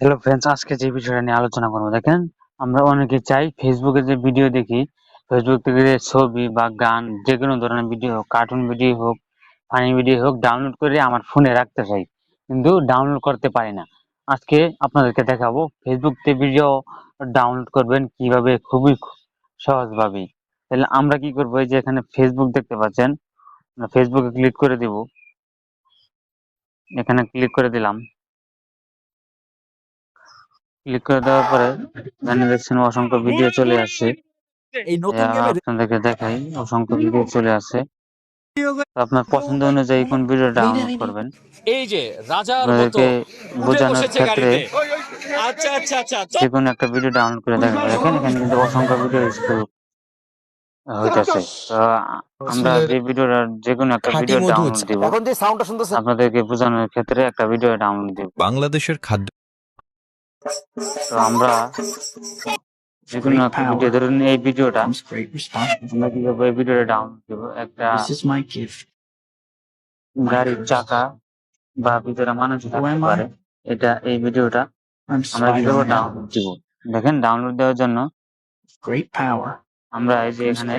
Hello friends, আজকে যে বিষয়টা নিয়ে আলোচনা করবো দেখেন, আমরা অনেকে চাই ফেসবুকে যে ভিডিও দেখি, ফেসবুক থেকে যে ছবি বা গান যে কোনো ধরনের ভিডিও হোক, কার্টুন ভিডিও হোক, ফানি ভিডিও হোক, ডাউনলোড করে আমার ফোনে রাখতে চাই, কিন্তু ডাউনলোড করতে পারি না। আজকে আপনাদেরকে দেখাবো ফেসবুক থেকে ভিডিও ডাউনলোড করবেন কিভাবে, খুবই সহজভাবে। তাহলে আমরা কি করবো, এই যে এখানে ফেসবুক দেখতে পাচ্ছেন, ফেসবুকে ক্লিক করে দিব। এখানে ক্লিক করে দিলাম। ক্লিক করে দেওয়ার পরে এখানে দেখছেন অসংখ্য ভিডিও চলে আসছে। এই নতুন গেমের আপনাদেরকে দেখাই, অসংখ্য ভিডিও চলে আসছে। তো আপনার পছন্দ অনুযায়ী কোন ভিডিও ডাউনলোড করবেন, এই যে রাজার মতো আপনাদেরকে উঠে বোঝানোর বসেছে ক্ষেত্রে গাড়িতে। আচ্ছা আচ্ছা আচ্ছা যে কোনো একটা ভিডিও ডাউনলোড করে দেখেন। দেখেন এখানে কিন্তু অসংখ্য ভিডিও স্কুল হইতেছে। তো আমরা যে ভিডিওটা, যে কোনো একটা খাঁটি ভিডিও মধু ডাউনলোড দিব, এখন যে সাউন্ডটা শুনতেছেন আপনাদেরকে বোঝানোর ক্ষেত্রে একটা ভিডিও ডাউনলোড দিব। বাংলাদেশের খাদ্য তো আমরা যে কোনো একটা ভিডিও, ধরুন এই ভিডিওটা, আমরা কি করবো, এই ভিডিওটা ডাউনলোড দিব। একটা গাড়ির চাকা বা ভিতরে মানুষ থাকতে পারে, এটা এই ভিডিওটা আমরা কি করবো, ডাউনলোড দিব। দেখেন ডাউনলোড দেওয়ার জন্য আমরা এই যে এখানে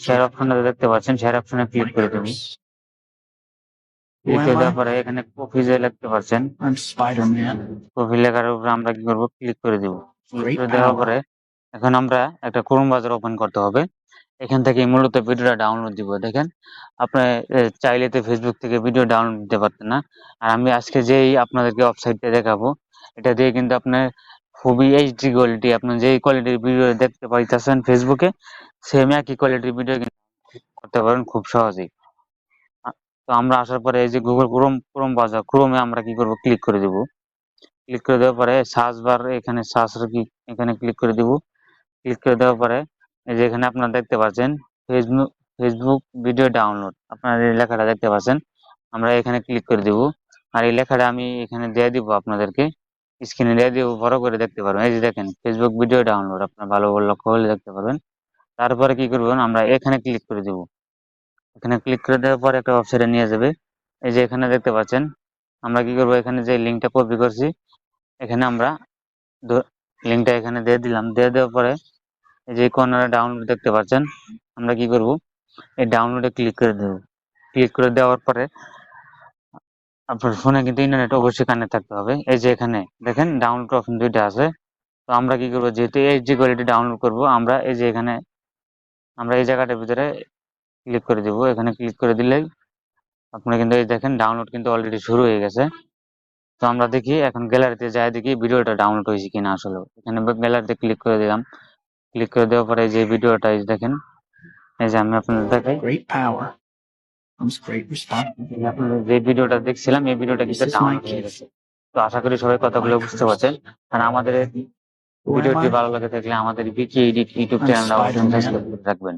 শেয়ার অপশনটা দেখতে পাচ্ছেন, শেয়ার অপশনে ক্লিক করে দেবো। ক্লিক করে দেওয়ার পরে এখানে কপি যে লিখতে পাচ্ছেন, কপি লেখার উপরে আমরা কি করবো, ক্লিক করে দিব। ক্লিক করে দেওয়ার পরে এখন আমরা একটা ক্রোম ব্রাউজার ওপেন করতে হবে। এখান থেকে মূলত ভিডিওটা ডাউনলোড দিব। দেখেন আপনি চাইলে তো ফেসবুক থেকে ভিডিও ডাউনলোড দিতে পারতেন না। আর আমি আজকে যেই আপনাদেরকে ওয়েবসাইটটা দেখাবো, এটা দিয়ে কিন্তু আপনার খুবই এইচডি কোয়ালিটি, আপনি যেই কোয়ালিটির ভিডিও দেখতে পাইতেছেন ফেসবুকে, সেম একই কোয়ালিটির ভিডিও কিন্তু করতে পারেন খুব সহজেই। আ তো আমরা আসার পরে এই যে গুগল ক্রোম ব্রাউজার, ক্রোমে আমরা কি করব, ক্লিক করে দিব। ক্লিক করে দেওয়ার পরে সার্চ বার, এখানে এখানে ক্লিক করে দিব। ক্লিক করে দেওয়ার পরে এই যে এখানে আপনারা দেখতে পাচ্ছেন ফেসবুক ভিডিও ডাউনলোড, আপনারা এই লেখাটা দেখতে পাচ্ছেন, আমরা এখানে ক্লিক করে দিব। আর এই লেখাটা আমি এখানে দিয়ে দিব, আপনাদেরকে স্ক্রিনে দিয়ে দিব, বড় করে দেখতে পারবেন। এই যে দেখেন ফেসবুক ভিডিও ডাউনলোড, আপনারা ভালো করে লক্ষ্য করলে দেখতে পারবেন। তারপরে কি করবেন, আমরা এখানে ক্লিক করে দিব। এখানে ক্লিক করে দেওয়ার পর একটা ওয়েবসাইটে নিয়ে যাবে। এই যে এখানে দেখতে পাচ্ছেন, আমরা কি করব, এখানে যে লিঙ্কটা কপি করছি, এখানে আমরা লিঙ্কটা এখানে দিয়ে দিলাম। দিয়ে দেওয়ার পরে এই যে কর্নারে ডাউনলোড দেখতে পাচ্ছেন, আমরা কি করব, এই ডাউনলোডে ক্লিক করে দেব। ক্লিক করে দেওয়ার পরে আপনার ফোনে কিন্তু ইন্টারনেট অবশ্যই কানেক্ট থাকতে হবে। এই যে এখানে দেখেন ডাউনলোড অপশন দুইটা আছে। তো আমরা কি করব, যেহেতু এইচডি কোয়ালিটি ডাউনলোড করব, আমরা এই যে এখানে আমরা এই জায়গাটার ভিতরে ক্লিক করে দিব। এখানে ক্লিক করে দিলেই আপনারা কিন্তু এই দেখেন ডাউনলোড কিন্তু অলরেডি শুরু হয়ে গেছে। তো আমরা দেখি এখন গ্যালারিতে যাই, দেখি ভিডিওটা ডাউনলোড হয়েছে কিনা। আসলে এখানে গ্যালারিতে ক্লিক করে দিলাম। ক্লিক করে দেওয়ার পরে যে ভিডিওটা এই দেখেন, এই যে আমি আপনাদের দেখাই, আপনাদের যে ভিডিওটা দেখছিলাম, এই ভিডিওটা কিন্তু ডাউনলোড হয়ে গেছে। তো আশা করি সবাই কথাগুলো বুঝতে পারছেন। আর আমাদের ভিডিওটি ভালো লাগে থাকলে আমাদের বিকি এডিট ইউটিউব চ্যানেলটা অবশ্যই সাবস্ক্রাইব করে রাখবেন।